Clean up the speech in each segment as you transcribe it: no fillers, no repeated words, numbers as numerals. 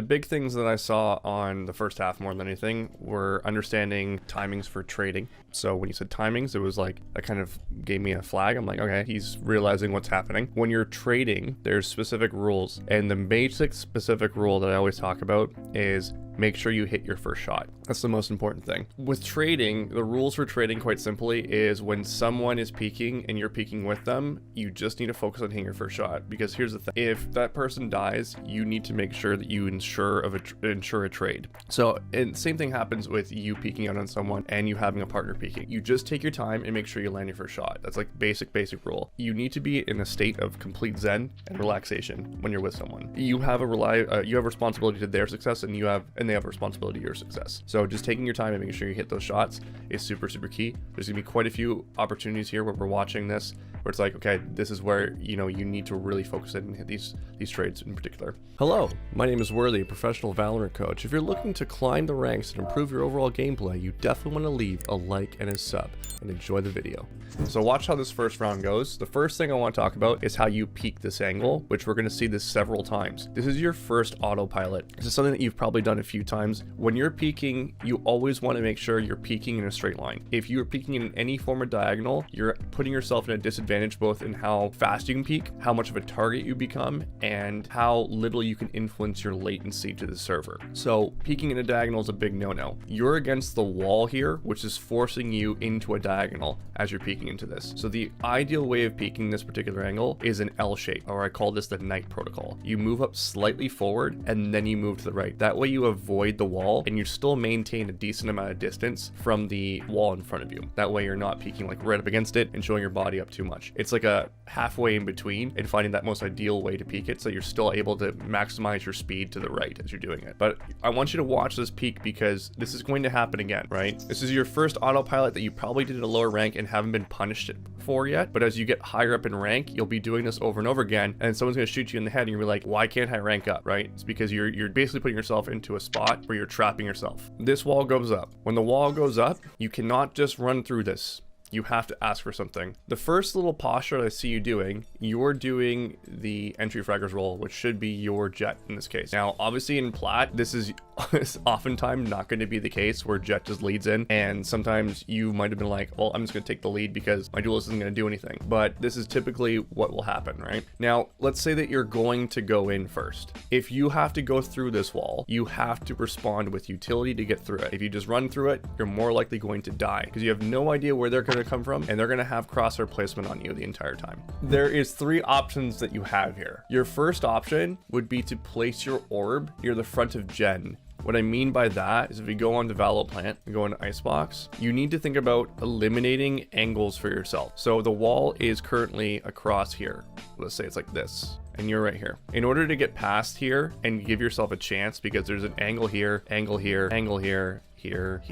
The big things that I saw on the first half more than anything were understanding timings for trading. So when you said timings, it was like, that kind of gave me a flag. I'm like, okay, he's realizing what's happening. When you're trading, there's specific rules. And the basic specific rule that I always talk about is make sure you hit your first shot. That's the most important thing. With trading, the rules for trading quite simply is when someone is peeking and you're peeking with them, you just need to focus on hitting your first shot. Because here's the thing, if that person dies, you need to make sure that you ensure a trade. So, and same thing happens with you peeking out on someone and you having a partner peeking. You just take your time and make sure you land your first shot. That's like basic rule. You need to be in a state of complete zen and relaxation when you're with someone. You have a responsibility to their success, and they have a responsibility to your success. So just taking your time and making sure you hit those shots is super key. There's gonna be quite a few opportunities here where we're watching this, where it's like, okay, this is where, you know, you need to really focus in and hit these trades in particular. Hello, my name is Worthy, a professional Valorant coach. If you're looking to climb the ranks and improve your overall gameplay, you definitely want to leave a like and a sub and enjoy the video. So watch how this first round goes. The first thing I want to talk about is how you peek this angle, which we're going to see this several times. This is your first autopilot. This is something that you've probably done a few times. When you're peeking, you always want to make sure you're peeking in a straight line. If you're peeking in any form of diagonal, you're putting yourself in a disadvantage both in how fast you can peek, how much of a target you become, and how little you can influence your latency to the server. So peeking in a diagonal is a big no-no. You're against the wall here, which is forcing you into a diagonal as you're peeking into this. So the ideal way of peeking this particular angle is an L shape, or I call this the knight protocol. You move up slightly forward and then you move to the right. That way you avoid the wall and you still maintain a decent amount of distance from the wall in front of you. That way you're not peeking like right up against it and showing your body up too much. It's like a halfway in between and finding that most ideal way to peek it so you're still able to maximize your speed to the right as you're doing it. But I want you to watch this peek because this is going to happen again, right? This is your first autopilot that you probably did at a lower rank and haven't been punished for yet, but as you get higher up in rank, you'll be doing this over and over again, and someone's going to shoot you in the head and you'll be like, why can't I rank up, right? It's because you're basically putting yourself into a spot where you're trapping yourself. This wall goes up. When the wall goes up, you cannot just run through this. You have to ask for something. The first little posture I see you doing, you're doing the entry fragger's roll, which should be your jet in this case. Now, obviously in plat, this is oftentimes not going to be the case where jet just leads in, and sometimes you might have been like, well, I'm just going to take the lead because my duelist isn't going to do anything. But this is typically what will happen, right? Now, let's say that you're going to go in first. If you have to go through this wall, you have to respond with utility to get through it. If you just run through it, you're more likely going to die because you have no idea where they're going to come from, and they're going to have crosshair placement on you the entire time. There is 3 options that you have here. Your first option would be to place your orb near the front of Jen. What I mean by that is if you go on to Valorant and go into Icebox, you need to think about eliminating angles for yourself. So the wall is currently across here. Let's say it's like this, and you're right here. In order to get past here and give yourself a chance, because there's an angle here, angle here, angle here, here,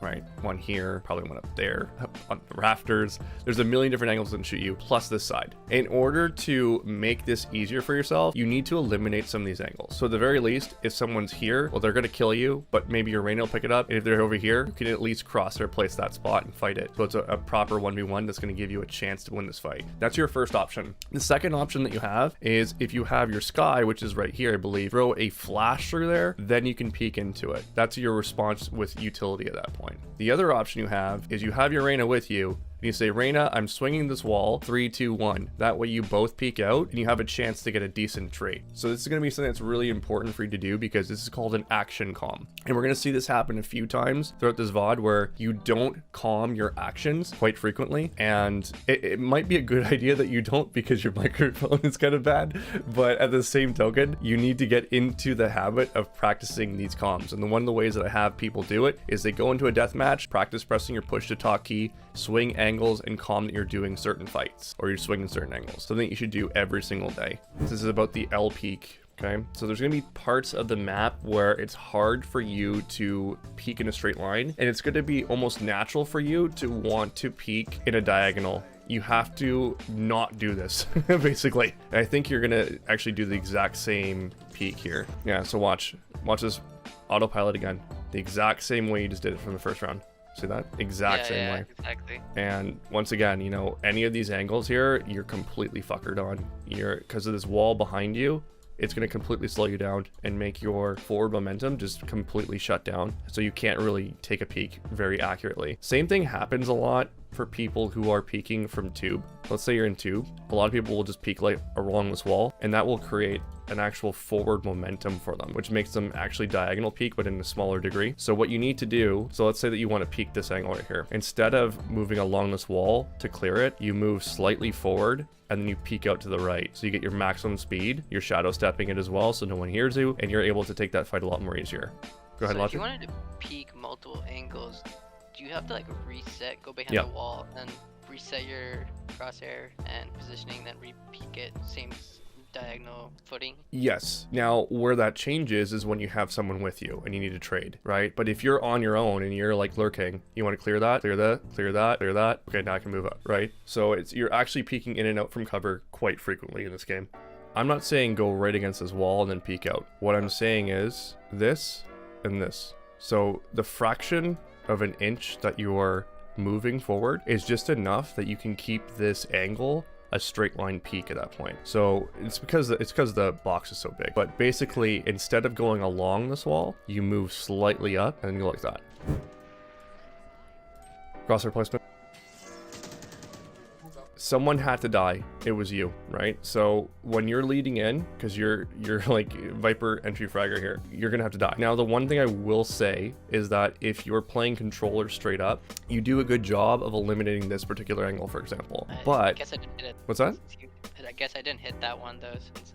right? One here, probably one up there, up on the rafters. There's a million different angles that can shoot you, plus this side. In order to make this easier for yourself, you need to eliminate some of these angles. So at the very least, if someone's here, well, they're gonna kill you, but maybe your Reyna will pick it up. And if they're over here, you can at least crosshair place that spot and fight it. So it's a proper 1v1 that's gonna give you a chance to win this fight. That's your first option. The second option that you have is if you have your sky, which is right here, I believe, throw a flash through there, then you can peek into it. That's your response with utility at that point. The other option you have is you have your Reyna with you, and you say, Reyna, I'm swinging this wall, 3, 2, 1. That way you both peek out and you have a chance to get a decent trade. So this is going to be something that's really important for you to do because this is called an action calm. And we're going to see this happen a few times throughout this VOD where you don't calm your actions quite frequently. And it might be a good idea that you don't because your microphone is kind of bad. But at the same token, you need to get into the habit of practicing these calms. And one of the ways that I have people do it is they go into a death match, practice pressing your push to talk key, swing angles, and calm that you're doing certain fights or you're swinging certain angles. Something that you should do every single day. This is about the L peak. Okay, so there's gonna be parts of the map where it's hard for you to peek in a straight line, and it's gonna be almost natural for you to want to peek in a diagonal. You have to not do this, basically. I think you're gonna actually do the exact same peek here. Yeah, so watch this autopilot again. The exact same way you just did it from the first round. See that? Exact same way. Exactly. And once again, you know, any of these angles here, you're completely fuckered on. Because of this wall behind you, it's going to completely slow you down and make your forward momentum just completely shut down. So you can't really take a peek very accurately. Same thing happens a lot for people who are peeking from tube. Let's say you're in tube. A lot of people will just peek like along this wall, and that will create an actual forward momentum for them, which makes them actually diagonal peek, but in a smaller degree. So what you need to do, so let's say that you want to peek this angle right here. Instead of moving along this wall to clear it, you move slightly forward and then you peek out to the right. So you get your maximum speed, you're shadow stepping it as well, so no one hears you, and you're able to take that fight a lot more easier. Go ahead, Logic. If you wanted to peek multiple angles, do you have to like reset, go behind the wall, and reset your crosshair and positioning, then re-peek it, same diagonal footing? Yes. Now, where that changes is when you have someone with you and you need to trade, right? But if you're on your own and you're like lurking, you want to clear that, clear that, clear that, clear that. Okay, now I can move up, right? So you're actually peeking in and out from cover quite frequently in this game. I'm not saying go right against this wall and then peek out. What I'm saying is this and this. So the fraction of an inch that you are moving forward is just enough that you can keep this angle a straight line peak at that point. So it's because the box is so big. But basically, instead of going along this wall, you move slightly up and go like that. Crosshair placement. Someone had to die. It was you, right? So when you're leading in, because you're like Viper entry fragger here, you're gonna have to die. Now, the one thing I will say is that if you're playing controller straight up, you do a good job of eliminating this particular angle, for example. I guess I didn't hit it. What's that? I guess I didn't hit that one though, since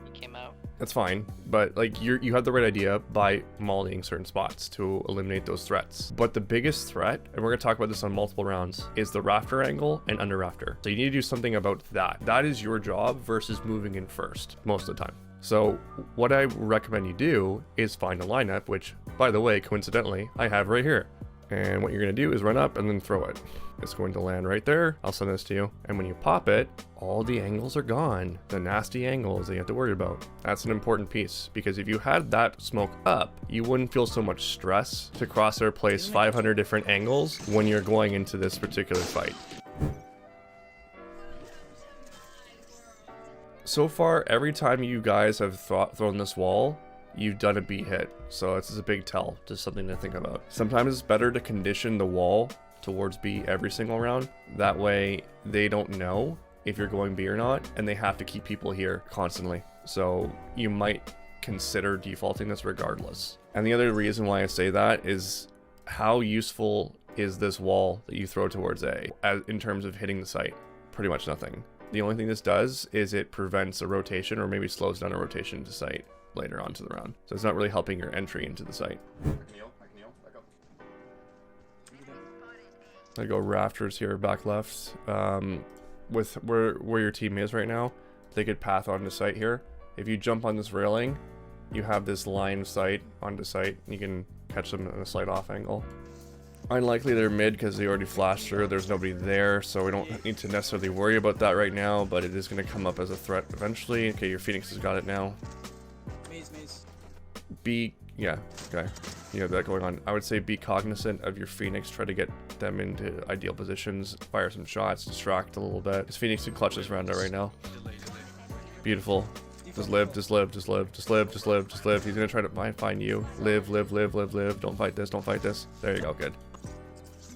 he came out. That's fine, but like you had the right idea by mollying certain spots to eliminate those threats. But the biggest threat, and we're gonna talk about this on multiple rounds, is the rafter angle and under rafter. So you need to do something about that. That is your job versus moving in first most of the time. So what I recommend you do is find a lineup, which, by the way, coincidentally, I have right here. And what you're gonna do is run up and then throw it. It's going to land right there. I'll send this to you. And when you pop it, all the angles are gone. The nasty angles that you have to worry about. That's an important piece, because if you had that smoke up, you wouldn't feel so much stress to crosshair place 500 different angles when you're going into this particular fight. So far, every time you guys have thrown this wall, you've done a B hit. So this is a big tell, just something to think about. Sometimes it's better to condition the wall towards B every single round. That way they don't know if you're going B or not, and they have to keep people here constantly. So you might consider defaulting this regardless. And the other reason why I say that is, how useful is this wall that you throw towards A in terms of hitting the site? Pretty much nothing. The only thing this does is it prevents a rotation, or maybe slows down a rotation to site later on to the round. So it's not really helping your entry into the site. I can kneel, back up. I go rafters here, back left. With where your team is right now, they could path onto site here. If you jump on this railing, you have this line of sight onto site. You can catch them in a slight off angle. Unlikely they're mid because they already flashed through. There's nobody there, so we don't need to necessarily worry about that right now, but it is going to come up as a threat eventually. Okay, your Phoenix has got it now. Maze. Yeah, okay. You have that going on. I would say be cognizant of your Phoenix. Try to get them into ideal positions. Fire some shots, distract a little bit. Because Phoenix can clutch this round out right now. Beautiful. Just live. He's gonna try to find you. Live. Don't fight this. There you go, good.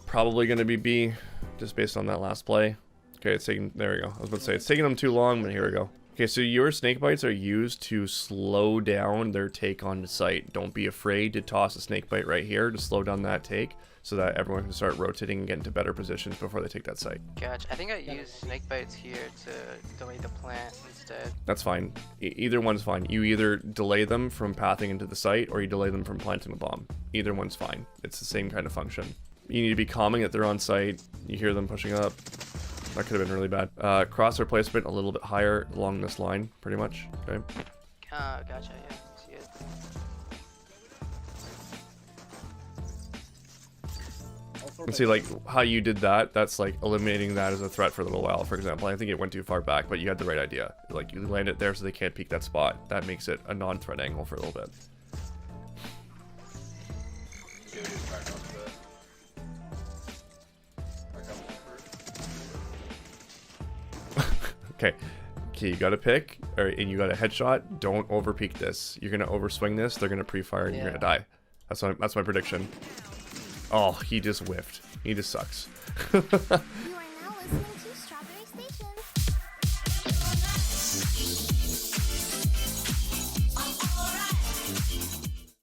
Probably gonna be B, just based on that last play. Okay, it's taking, there we go. I was about to say, it's taking them too long, but here we go. Okay, so your snake bites are used to slow down their take on the site. Don't be afraid to toss a snake bite right here to slow down that take, so that everyone can start rotating and get into better positions before they take that site. Gotcha. I think I used snake bites here to delay the plant instead. That's fine. Either one's fine. You either delay them from pathing into the site, or you delay them from planting the bomb. Either one's fine. It's the same kind of function. You need to be calming that they're on site. You hear them pushing up. That could have been really bad. Crosshair placement a little bit higher along this line, pretty much. Okay. Gotcha. Yeah. See it. And see, like, how you did that, that's like eliminating that as a threat for a little while, for example. I think it went too far back, but you had the right idea. Like, you land it there so they can't peek that spot. That makes it a non-threat angle for a little bit. Okay. Okay, you got to pick, and you got a headshot. Don't over peek this. You're gonna overswing this. They're gonna pre-fire, and you're gonna die. That's my prediction. Oh, he just whiffed. He just sucks.